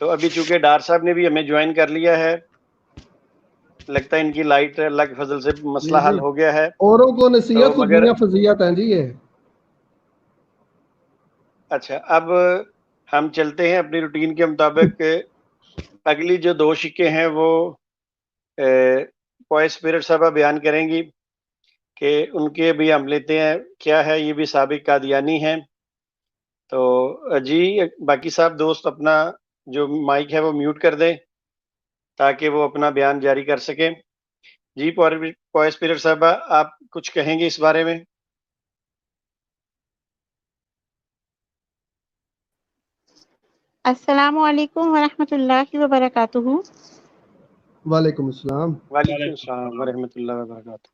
تو ابھی چونکہ ڈار صاحب نے بھی ہمیں جوائن کر لیا ہے، لگتا ہے ان کی لائٹ اللہ کے فضل سے مسئلہ حل ہو گیا ہے. اوروں کو نصیحت تو خود مگر دنیا فضیلت ہیں جی یہ. اچھا، اب ہم چلتے ہیں اپنی روٹین کے مطابق. اگلی جو 2 شکیں ہیں وہ پوائے اسپرٹ صاحبہ بیان کریں گی کہ ان کے بھی ہم لیتے ہیں کیا ہے. یہ بھی سابق قادیانی ہیں. تو جی باقی صاحب دوست اپنا جو مائک ہے وہ میوٹ کر دیں تاکہ وہ اپنا بیان جاری کر سکیں. جی پوائے اسپرٹ صاحبہ آپ کچھ کہیں گے اس بارے میں؟ السلام علیکم ورحمۃ اللہ وبرکاتہ. وعلیکم السلام. وعلیکم السلام ورحمۃ اللہ وبرکاتہ.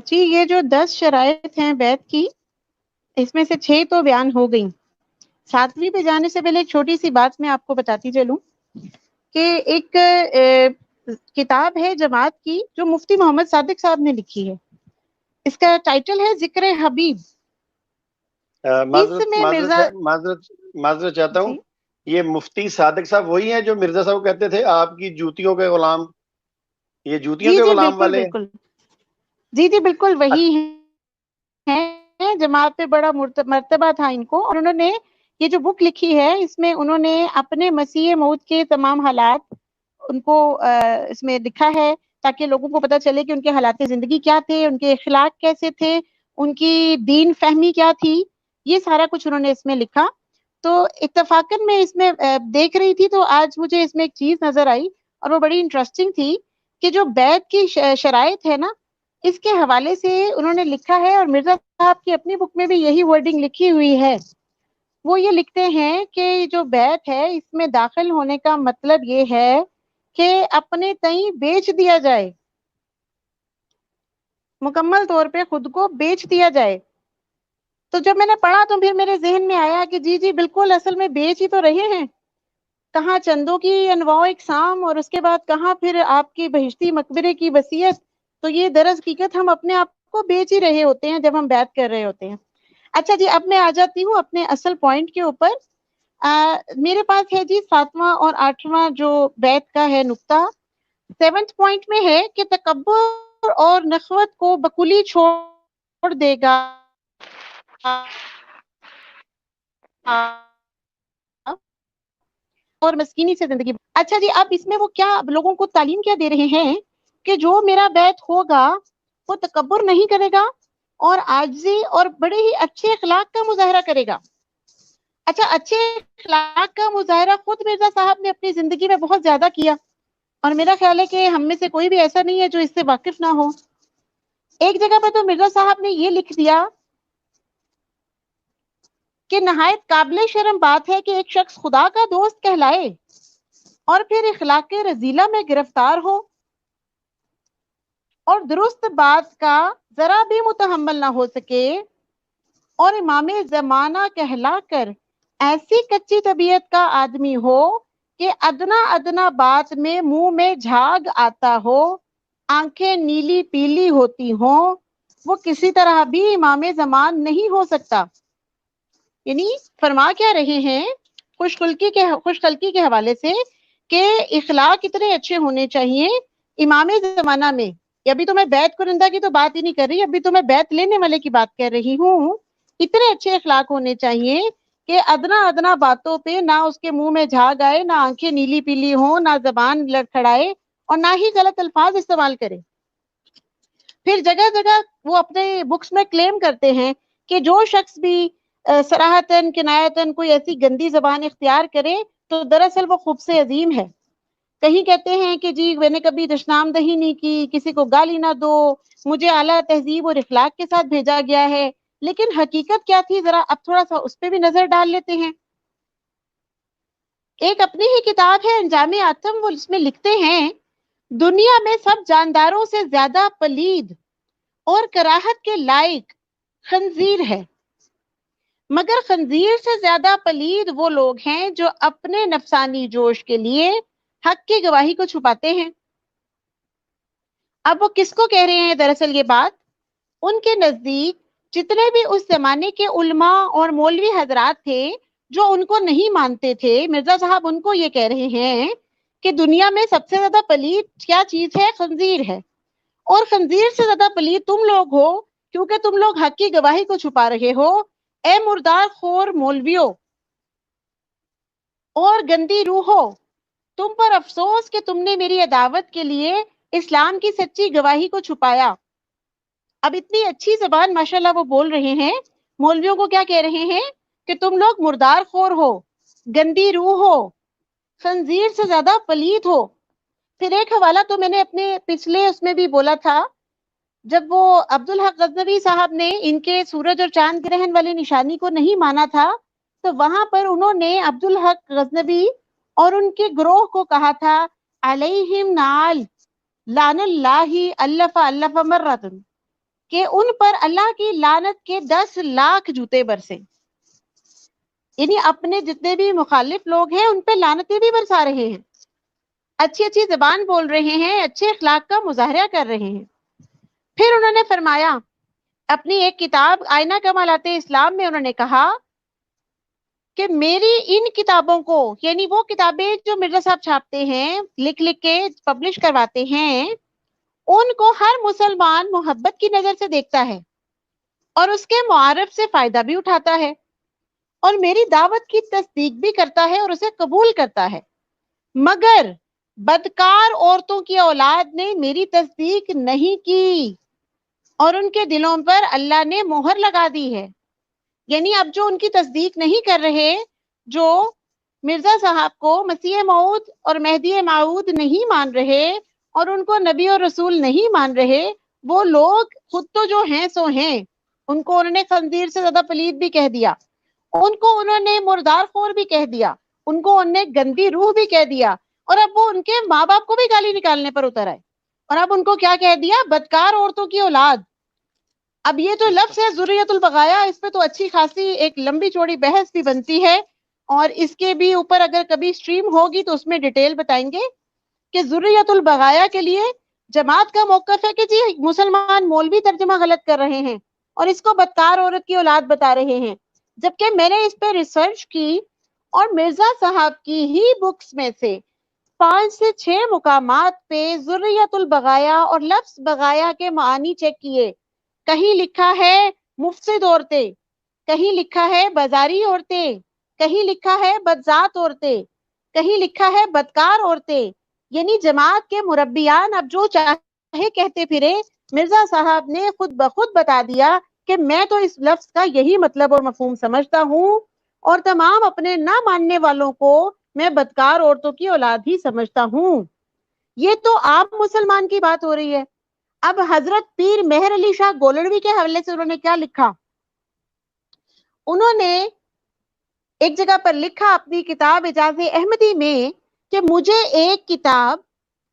جی یہ جو 10 شرائط ہیں بیعت کی، اس میں سے 6 تو بیان ہو گئیں. 7ویں پہ جانے سے پہلے ایک چھوٹی سی بات میں آپ کو بتاتی چلوں کہ ایک کتاب ہے جماعت کی جو مفتی محمد صادق صاحب نے لکھی ہے. اس کا ٹائٹل ہے ذکر حبیب. معذرت چاہتا ہوں. جی یہ مفتی صادق صاحب وہی ہیں جو مرزا صاحب کہتے تھے آپ کی جوتیوں کے غلام، یہ جوتیوں جی کے جی غلام بالکل والے؟ بالکل جی جی بالکل وہی ہیں. جماعت پہ بڑا مرتبہ تھا ان کو، اور انہوں نے یہ جو بک لکھی ہے اس میں انہوں نے اپنے مسیح موعود کے تمام حالات ان کو اس میں لکھا ہے تاکہ لوگوں کو پتہ چلے کہ ان کے حالات زندگی کیا تھے، ان کے اخلاق کیسے تھے، ان کی دین فہمی کیا تھی. یہ سارا کچھ انہوں نے اس میں لکھا. تو اتفاقاً میں اس میں دیکھ رہی تھی تو آج مجھے اس میں ایک چیز نظر آئی اور وہ بڑی انٹرسٹنگ تھی کہ جو بیعت کی شرائط ہے نا، اس کے حوالے سے انہوں نے لکھا ہے، اور مرزا صاحب کی اپنی بک میں بھی یہی ورڈنگ لکھی ہوئی ہے. وہ یہ لکھتے ہیں کہ جو بیعت ہے اس میں داخل ہونے کا مطلب یہ ہے کہ اپنے تئیں بیچ دیا جائے، مکمل طور پہ خود کو بیچ دیا جائے. تو جب میں نے پڑھا تو پھر میرے ذہن میں آیا کہ جی بالکل، اصل میں بیچ ہی تو رہے ہیں. کہاں چندوں کی انواع اقسام، اور اس کے بعد کہاں پھر آپ کی بہشتی مقبرے کی وصیت. تو یہ در حقیقت ہم اپنے آپ کو بیچ ہی رہے ہوتے ہیں جب ہم بیعت کر رہے ہوتے ہیں. اچھا جی، اب میں آ جاتی ہوں اپنے اصل پوائنٹ کے اوپر. میرے پاس ہے جی 7واں اور 8واں جو بیعت کا ہے نقطہ. 7th پوائنٹ میں ہے کہ تکبر اور نخوت کو بکلی چھوڑ دے گا اور مسکینی سے زندگی. اچھا جی، اب اس میں وہ کیا لوگوں کو تعلیم کیا دے رہے ہیں کہ جو میرا بیعت ہوگا وہ تکبر نہیں کرے گا اور عاجزی اور بڑے ہی اچھے اخلاق کا مظاہرہ کرے گا. اچھا، اچھے اخلاق کا مظاہرہ خود مرزا صاحب نے اپنی زندگی میں بہت زیادہ کیا، اور میرا خیال ہے کہ ہم میں سے کوئی بھی ایسا نہیں ہے جو اس سے واقف نہ ہو. ایک جگہ پہ تو مرزا صاحب نے یہ لکھ دیا کہ نہایت قابل شرم بات ہے کہ ایک شخص خدا کا دوست کہلائے اور پھر اخلاق رذیلہ میں گرفتار ہو اور درست بات کا ذرا بھی متحمل نہ ہو سکے اور امام زمانہ کہلا کر ایسی کچی طبیعت کا آدمی ہو کہ ادنا ادنا بات میں منہ میں جھاگ آتا ہو، آنکھیں نیلی پیلی ہوتی ہوں، وہ کسی طرح بھی امام زمان نہیں ہو سکتا. یعنی فرما کیا رہے ہیں خوش خلقی کے حوالے سے کہ اخلاق اتنے اچھے ہونے چاہیے امام زمانہ میں. ابھی تو میں بیعت کنندہ کی تو بات ہی نہیں کر رہی، ابھی تو میں بیعت لینے والے کی بات کر رہی ہوں. اتنے اچھے اخلاق ہونے چاہیے کہ ادنا ادنا باتوں پہ نہ اس کے منہ میں جھاگ آئے، نہ آنکھیں نیلی پیلی ہوں، نہ زبان لڑکھڑائے، اور نہ ہی غلط الفاظ استعمال کرے. پھر جگہ جگہ وہ اپنے بکس میں کلیم کرتے ہیں کہ جو شخص بھی صراحتاً کنایتاً کوئی ایسی گندی زبان اختیار کرے تو دراصل وہ خوب سے عظیم ہے. کہیں کہتے ہیں کہ جی میں نے کبھی دشنام دہی نہیں کی، کسی کو گالی نہ دو، مجھے اعلیٰ تہذیب اور اخلاق کے ساتھ بھیجا گیا ہے. لیکن حقیقت کیا تھی ذرا اب تھوڑا سا اس پہ بھی نظر ڈال لیتے ہیں. ایک اپنی ہی کتاب ہے انجام آتم، وہ اس میں لکھتے ہیں دنیا میں سب جانداروں سے زیادہ پلید اور کراہت کے لائق خنزیر ہے، مگر خنزیر سے زیادہ پلید وہ لوگ ہیں جو اپنے نفسانی جوش کے لیے حق کی گواہی کو چھپاتے ہیں. اب وہ کس کو کہہ رہے ہیں دراصل یہ بات؟ ان کے نزدیک جتنے بھی اس زمانے کے علماء اور مولوی حضرات تھے جو ان کو نہیں مانتے تھے، مرزا صاحب ان کو یہ کہہ رہے ہیں کہ دنیا میں سب سے زیادہ پلید کیا چیز ہے؟ خنزیر ہے، اور خنزیر سے زیادہ پلید تم لوگ ہو، کیونکہ تم لوگ حق کی گواہی کو چھپا رہے ہو۔ اے مردار خور مولویوں اور گندی روحو، تم پر افسوس کہ تم نے میری عداوت کے لیے اسلام کی سچی گواہی کو چھپایا۔ اب اتنی اچھی زبان ماشاءاللہ وہ بول رہے ہیں، مولویوں کو کیا کہہ رہے ہیں کہ تم لوگ مردار خور ہو، گندی روح ہو، خنزیر سے زیادہ پلید ہو۔ پھر ایک حوالہ تو میں نے اپنے پچھلے اس میں بھی بولا تھا، جب وہ عبدالحق غزنوی صاحب نے ان کے سورج اور چاند گرہن والی نشانی کو نہیں مانا تھا، تو وہاں پر انہوں نے عبدالحق غزنوی اور ان کے گروہ کو کہا تھا علیہم نال لعن اللہ الف الف مرتن، کہ ان پر اللہ کی لعنت کے 10 لاکھ جوتے برسے، یعنی اپنے جتنے بھی مخالف لوگ ہیں ان پہ لعنتیں بھی برسا رہے ہیں، اچھی اچھی زبان بول رہے ہیں، اچھے اخلاق کا مظاہرہ کر رہے ہیں۔ پھر انہوں نے فرمایا اپنی ایک کتاب آئینہ کمالات اسلام میں انہوں نے کہا کہ میری ان کتابوں کو، یعنی وہ کتابیں جو مرزا صاحب چھاپتے ہیں، لکھ لکھ کے پبلش کرواتے ہیں، ان کو ہر مسلمان محبت کی نظر سے دیکھتا ہے اور اس کے معارف سے فائدہ بھی اٹھاتا ہے اور میری دعوت کی تصدیق بھی کرتا ہے اور اسے قبول کرتا ہے، مگر بدکار عورتوں کی اولاد نے میری تصدیق نہیں کی اور ان کے دلوں پر اللہ نے مہر لگا دی ہے۔ یعنی اب جو ان کی تصدیق نہیں کر رہے، جو مرزا صاحب کو مسیح موعود اور مہدی موعود نہیں مان رہے اور ان کو نبی اور رسول نہیں مان رہے، وہ لوگ خود تو جو ہیں سو ہیں، ان کو انہوں نے خنزیر سے زیادہ پلید بھی کہہ دیا، ان کو انہوں نے مردار خور بھی کہہ دیا، ان کو انہوں نے گندی روح بھی کہہ دیا، اور اب وہ ان کے ماں باپ کو بھی گالی نکالنے پر اتر آئے، اور اب ان کو کیا کہہ دیا؟ بدکار عورتوں کی اولاد۔ اب یہ تو لفظ ہے ذریت البغایا، اس پہ تو اچھی خاصی ایک لمبی چوڑی بحث بھی بنتی ہے، اور اس کے بھی اوپر اگر کبھی سٹریم ہوگی تو اس میں ڈیٹیل بتائیں گے کہ ذریت البغایا کے لیے جماعت کا موقف ہے کہ جی مسلمان مولوی ترجمہ غلط کر رہے ہیں اور اس کو بدکار عورت کی اولاد بتا رہے ہیں، جبکہ میں نے اس پہ ریسرچ کی اور مرزا صاحب کی ہی بکس میں سے 5 سے 6 مقامات پہ ذریت البغایا اور لفظ بغایا کے معانی چیک کیے۔ کہیں لکھا ہے مفسد عورتیں، کہیں لکھا ہے بازاری عورتیں، کہیں لکھا ہے بدذات عورتیں، کہیں لکھا ہے بدکار عورتیں، یعنی جماعت کے مربیان اب جو چاہے کہتے پھرے، مرزا صاحب نے خود بخود بتا دیا کہ میں تو اس لفظ کا یہی مطلب اور مفہوم سمجھتا ہوں، اور تمام اپنے نہ ماننے والوں کو میں بدکار عورتوں کی اولاد ہی سمجھتا ہوں۔ یہ تو عام مسلمان کی بات ہو رہی ہے۔ اب حضرت پیر مہر علی شاہ گولڑوی کے حوالے سے انہوں نے کیا لکھا؟ انہوں نے ایک جگہ پر لکھا اپنی کتاب اعجاز احمدی میں کہ مجھے ایک کتاب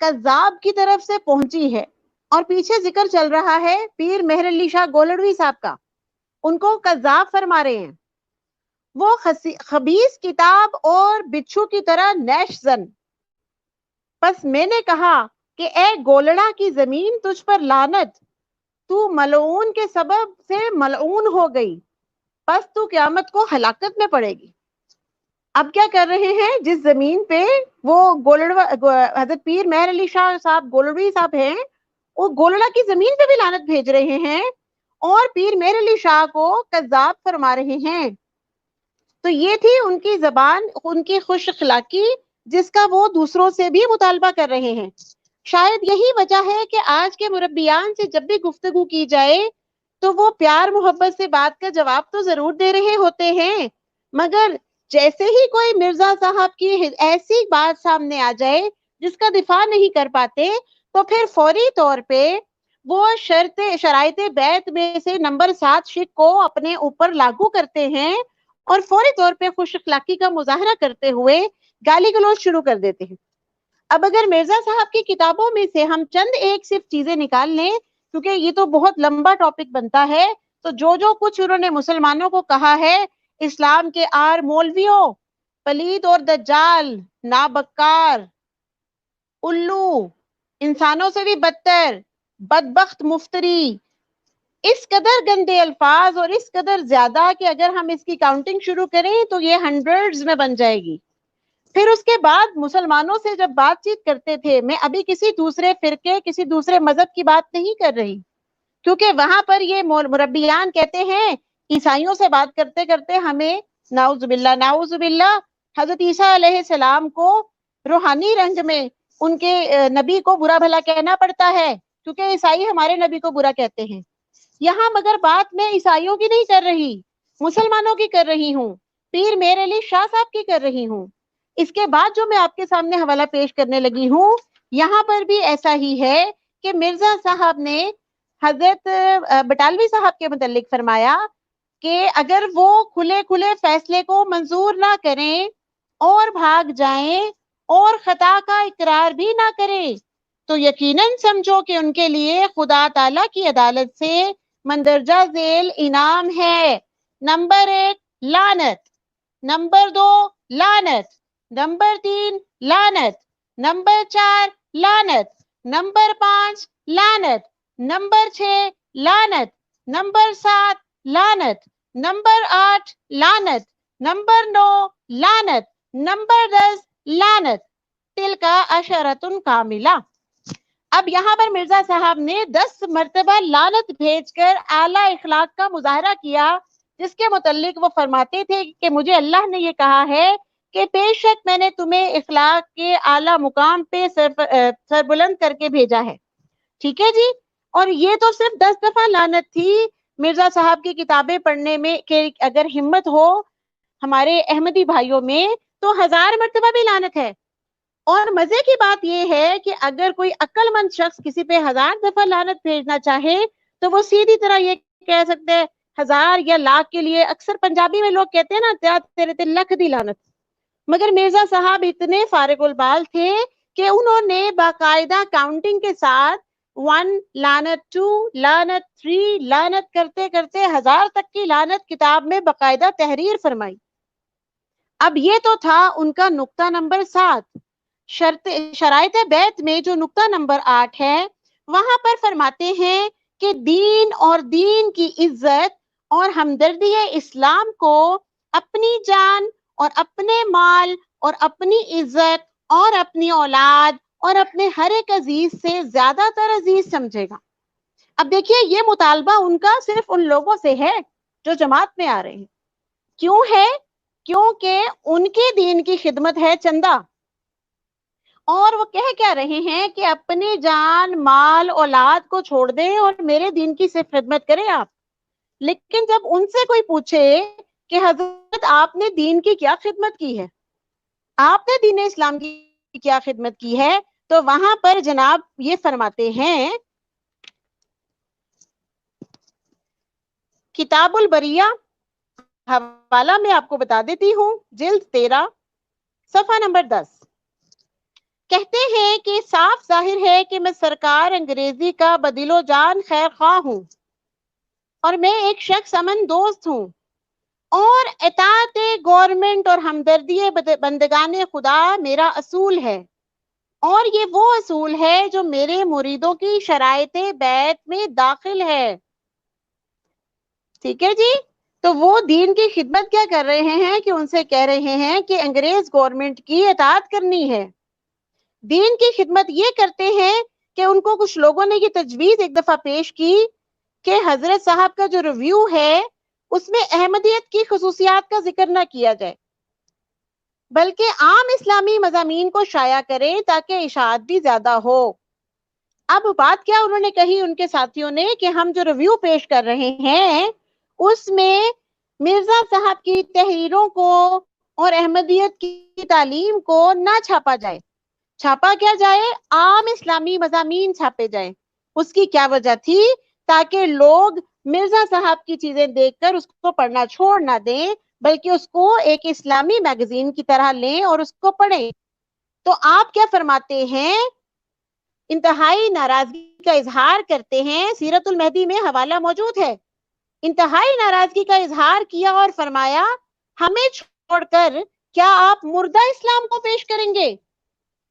کذاب کی طرف سے پہنچی ہے، اور پیچھے ذکر چل رہا ہے پیر مہر علی شاہ گولڑوی صاحب کا، ان کو کذاب فرما رہے ہیں، وہ خبیث کتاب اور بچھو کی طرح نیش زن۔ پس میں نے کہا کہ اے گولڑا کی زمین تجھ پر لعنت، تو ملعون کے سبب سے ملعون ہو گئی، پس تو قیامت کو ہلاکت میں پڑے گی۔ اب کیا کر رہے ہیں؟ جس زمین پہ وہ حضرت پیر مہر علی شاہ صاحب گولڑوی صاحب ہیں، وہ گولڑا کی زمین پہ بھی لعنت بھیج رہے ہیں اور پیر مہر علی شاہ کو کذاب فرما رہے ہیں۔ تو یہ تھی ان کی زبان، ان کی خوش اخلاقی، جس کا وہ دوسروں سے بھی مطالبہ کر رہے ہیں۔ شاید یہی وجہ ہے کہ آج کے مربیان سے جب بھی گفتگو کی جائے تو وہ پیار محبت سے بات کا جواب تو ضرور دے رہے ہوتے ہیں، مگر جیسے ہی کوئی مرزا صاحب کی ایسی بات سامنے آ جائے جس کا دفاع نہیں کر پاتے، تو پھر فوری طور پہ وہ شرائط بیعت میں سے نمبر 7 شک کو اپنے اوپر لاگو کرتے ہیں اور فوری طور پہ خوش اخلاقی کا مظاہرہ کرتے ہوئے گالی گلوچ شروع کر دیتے ہیں۔ اب اگر مرزا صاحب کی کتابوں میں سے ہم چند ایک صرف چیزیں نکال لیں، کیونکہ یہ تو بہت لمبا ٹاپک بنتا ہے، تو جو کچھ انہوں نے مسلمانوں کو کہا ہے، اسلام کے آر مولویوں، پلید اور دجال، نابکار، الو، انسانوں سے بھی بدتر، بدبخت مفتری، اس قدر گندے الفاظ اور اس قدر زیادہ کہ اگر ہم اس کی کاؤنٹنگ شروع کریں تو یہ ہنڈریڈز میں بن جائے گی. پھر اس کے بعد مسلمانوں سے جب بات چیت کرتے تھے، میں ابھی کسی دوسرے فرقے کسی دوسرے مذہب کی بات نہیں کر رہی، کیونکہ وہاں پر یہ مربیان کہتے ہیں عیسائیوں سے بات کرتے کرتے ہمیں نعوذ باللہ حضرت عیسیٰ علیہ السلام کو روحانی رنگ میں ان کے نبی کو برا بھلا کہنا پڑتا ہے، کیونکہ عیسائی ہمارے نبی کو برا کہتے ہیں. یہاں مگر بات میں عیسائیوں کی نہیں کر رہی، مسلمانوں کی کر رہی ہوں، پیر میر علی شاہ صاحب کی کر رہی ہوں. اس کے بعد جو میں آپ کے سامنے حوالہ پیش کرنے لگی ہوں، یہاں پر بھی ایسا ہی ہے کہ مرزا صاحب نے حضرت بٹالوی صاحب کے متعلق فرمایا کہ اگر وہ کھلے کھلے فیصلے کو منظور نہ کریں اور بھاگ جائیں اور خطا کا اقرار بھی نہ کریں تو یقیناً سمجھو کہ ان کے لیے خدا تعالیٰ کی عدالت سے مندرجہ ذیل انعام ہے. نمبر 1 لعنت، نمبر 2 لعنت، نمبر 3 لعنت، نمبر 4 لعنت، نمبر 5 لعنت، نمبر 6 لعنت، نمبر 7 لعنت، نمبر 8 لعنت، نمبر 9 لعنت، نمبر 10 لعنت. تلکا عشرۃ کاملہ. اب یہاں پر مرزا صاحب نے 10 مرتبہ لعنت بھیج کر اعلیٰ اخلاق کا مظاہرہ کیا، جس کے متعلق وہ فرماتے تھے کہ مجھے اللہ نے یہ کہا ہے کہ بے شک میں نے تمہیں اخلاق کے اعلیٰ مقام پہ سر بلند کر کے بھیجا ہے. ٹھیک ہے جی. اور یہ تو صرف 10 دفعہ لعنت تھی مرزا صاحب کی کتابیں پڑھنے میں، کہ اگر ہمت ہو ہمارے احمدی بھائیوں میں تو 1000 مرتبہ بھی لعنت ہے. اور مزے کی بات یہ ہے کہ اگر کوئی عقل مند شخص کسی پہ 1000 دفعہ لعنت بھیجنا چاہے تو وہ سیدھی طرح یہ کہہ سکتے ہیں 1000 یا لاکھ کے لیے. اکثر پنجابی میں لوگ کہتے ہیں نا تیرے تے لکھ دی لعنت. مگر مرزا صاحب اتنے فارغ البال تھے کہ انہوں نے باقاعدہ کاؤنٹنگ کے ساتھ 1 لعنت 2 لعنت 3 لعنت کرتے کرتے 1000 تک کی لعنت کتاب میں باقاعدہ تحریر فرمائی. اب یہ تو تھا ان کا نقطہ نمبر 7. شرائط بیت میں جو نقطہ نمبر 8 ہے وہاں پر فرماتے ہیں کہ دین اور دین کی عزت اور ہمدردی اسلام کو اپنی جان اور اپنے مال اور اپنی عزت اور اپنی اولاد اور اپنے ہر ایک عزیز سے زیادہ تر عزیز سمجھے گا. اب دیکھیے یہ مطالبہ ان کا صرف ان لوگوں سے ہے جو جماعت میں آ رہے ہیں. کیوں ہے؟ کیونکہ ان کے دین کی خدمت ہے چندہ، اور وہ کہہ کیا رہے ہیں کہ اپنی جان مال اولاد کو چھوڑ دیں اور میرے دین کی صرف خدمت کریں آپ. لیکن جب ان سے کوئی پوچھے کہ حضرت آپ نے دین کی کیا خدمت کی ہے، آپ نے دین اسلام کی کیا خدمت کی ہے، تو وہاں پر جناب یہ فرماتے ہیں، کتاب البریہ حوالہ میں آپ کو بتا دیتی ہوں، جلد 13 صفحہ نمبر 10. کہتے ہیں کہ صاف ظاہر ہے کہ میں سرکار انگریزی کا بدل و جان خیر خواہ ہوں اور میں ایک شخص امن دوست ہوں، اور اطاعت گورنمنٹ اور ہمدردی بندگان خدا میرا اصول ہے، اور یہ وہ اصول ہے جو میرے مریدوں کی شرائط بیت میں داخل ہے. ٹھیک ہے جی. تو وہ دین کی خدمت کیا کر رہے ہیں کہ ان سے کہہ رہے ہیں کہ انگریز گورنمنٹ کی اطاعت کرنی ہے. دین کی خدمت یہ کرتے ہیں کہ ان کو کچھ لوگوں نے یہ تجویز ایک دفعہ پیش کی کہ حضرت صاحب کا جو ریویو ہے اس میں احمدیت کی خصوصیات کا ذکر نہ کیا جائے، بلکہ عام اسلامی مضامین کو شائع کریں تاکہ اشاعت بھی زیادہ ہو. اب بات کیا انہوں نے کہی ان کے ساتھیوں نے کہ ہم جو ریویو پیش کر رہے ہیں اس میں مرزا صاحب کی تحریروں کو اور احمدیت کی تعلیم کو نہ چھاپا جائے. چھاپا کیا جائے؟ عام اسلامی مضامین چھاپے جائیں. اس کی کیا وجہ تھی؟ تاکہ لوگ مرزا صاحب کی چیزیں دیکھ کر اس کو پڑھنا چھوڑ نہ دیں، بلکہ اس کو ایک اسلامی میگزین کی طرح لیں اور اس کو پڑھیں. تو آپ کیا فرماتے ہیں؟ انتہائی ناراضگی کا اظہار کرتے ہیں. سیرت المہدی میں حوالہ موجود ہے. انتہائی ناراضگی کا اظہار کیا اور فرمایا ہمیں چھوڑ کر کیا آپ مردہ اسلام کو پیش کریں گے؟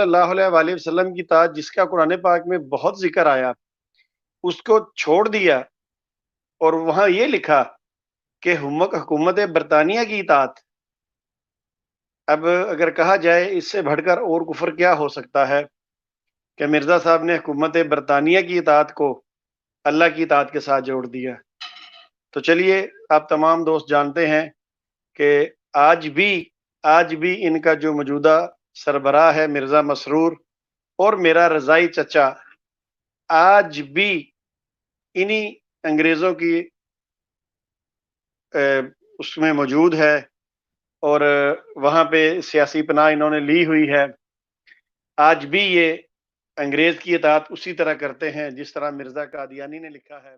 اللہ علیہ وسلم کی اطاعت جس کا قرآن پاک میں بہت ذکر آیا اس کو چھوڑ دیا اور وہاں یہ لکھا کہ حکومت برطانیہ کی اطاعت. اب اگر کہا جائے اس سے بڑھ کر اور کفر کیا ہو سکتا ہے کہ مرزا صاحب نے حکومت برطانیہ کی اطاعت کو اللہ کی اطاعت کے ساتھ جوڑ دیا. تو چلیے آپ تمام دوست جانتے ہیں کہ آج بھی ان کا جو موجودہ سربراہ ہے مرزا مسرور اور میرا رضائی چچا آج بھی انہی انگریزوں کی اس میں موجود ہے اور وہاں پہ سیاسی پناہ انہوں نے لی ہوئی ہے. آج بھی یہ انگریز کی اطاعت اسی طرح کرتے ہیں جس طرح مرزا قادیانی نے لکھا ہے.